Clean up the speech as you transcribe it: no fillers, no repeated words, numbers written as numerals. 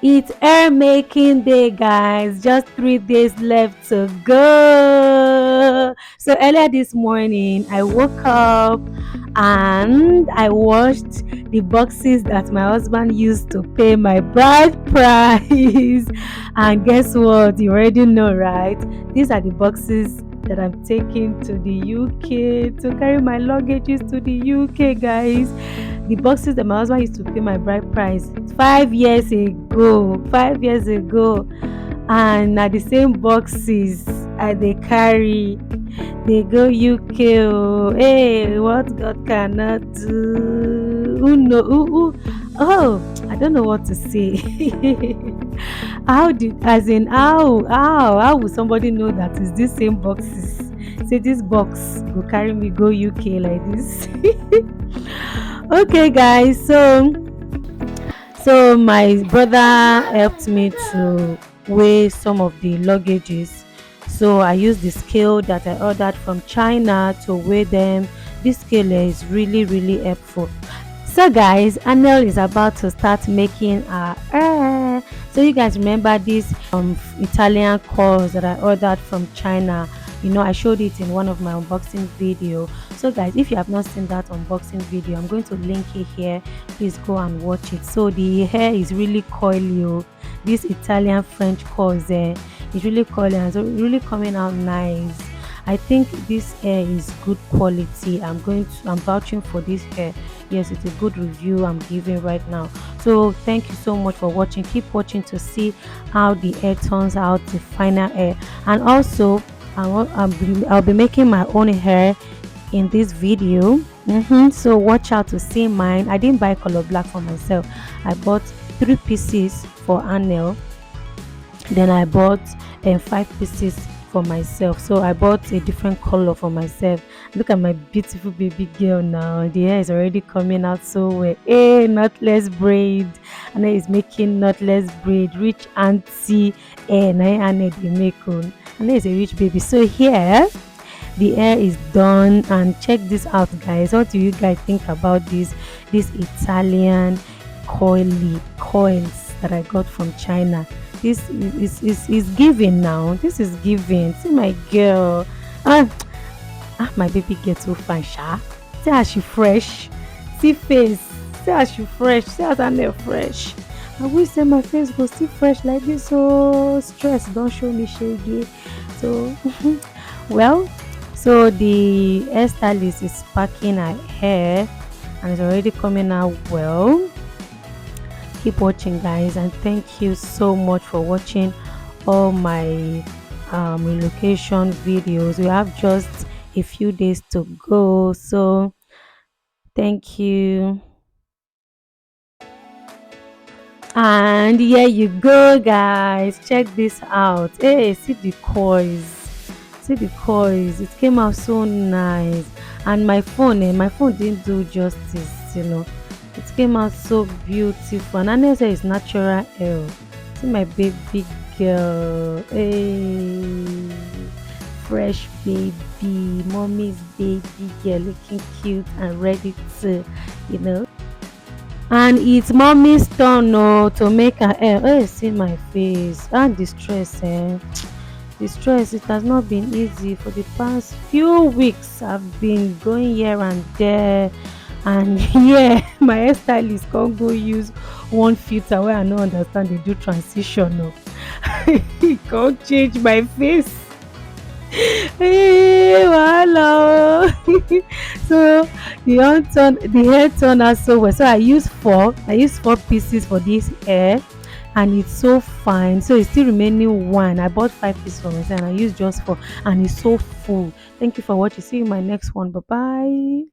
It's hair making day, guys. Just 3 days left to go. So earlier this morning, I woke up and I washed the boxes that my husband used to pay my bride price. And guess what? You already know, right? These are the boxes that I'm taking to the UK to carry my luggages to the UK, guys. The boxes that my husband used to pay my bride price 5 years ago, 5 years ago, and na the same boxes I dey carry dey go UK. Oh, hey, what God cannot do. Who know? Who? Oh, I don't know what to say. How did, as in, how will somebody know that it's this same boxes? Say this box go carry me go UK like this. Okay, guys. So my brother helped me to weigh some of the luggages. So I used the scale that I ordered from China to weigh them. This scale is really, really helpful. So guys, Anel is about to start making our so you guys remember this Italian course that I ordered from China. I showed it in one of my unboxing video. So guys, if you have not seen that unboxing video, I'm going to link it here. Please go and watch it. So the hair is really coily. Oh. This Italian French course is really coily and so really coming out nice. I think this hair is good quality. I'm vouching for this hair. Yes, it's a good review I'm giving right now. So thank you so much for watching. Keep watching to see how the hair turns out, the final hair. And also I'll be making my own hair in this video. So watch out to see mine. I didn't buy color black for myself. I bought 3 pieces for Anel, then I bought 5 pieces for myself. So I bought a different color for myself. Look at my beautiful baby girl now. The hair is already coming out so well. Hey, knotless braid. And is making knotless braid. Rich auntie hair. And they make on. And is a rich baby. So here the hair is done, and check this out, guys. What do you guys think about this Italian coils that I got from China? This is giving now. This is giving. See my girl. My baby gets so fine, sha. See how she fresh. See face. See how she fresh. See how her nail fresh. I wish say my face go still fresh like this. So stress don't show me shaggy. So well, so the hairstylist is packing her hair and it's already coming out well. Keep watching, guys, and thank you so much for watching all my relocation videos. We have just a few days to go, so thank you. And here you go, guys. Check this out. Hey, see the coils. See the coils. It came out so nice. And my phone didn't do justice. It came out so beautiful. And I say it's natural hair. See my baby girl. Hey, fresh baby, mommy's baby girl, looking cute and ready to. And it's mommy's turn to make her hair. Hey, see my face. And the stress, the stress, it has not been easy. For the past few weeks I've been going here and there, and yeah, my hairstylist can't go use one filter where I don't understand they do transition. No. He can't change my face. Hey, hello. So the hair turned out so well. So I used 4 pieces for this hair, and it's so fine. So it's still remaining 1. I bought 5 pieces for myself and I used just 4, and it's so full. Thank you for watching. See you in my next one. Bye bye.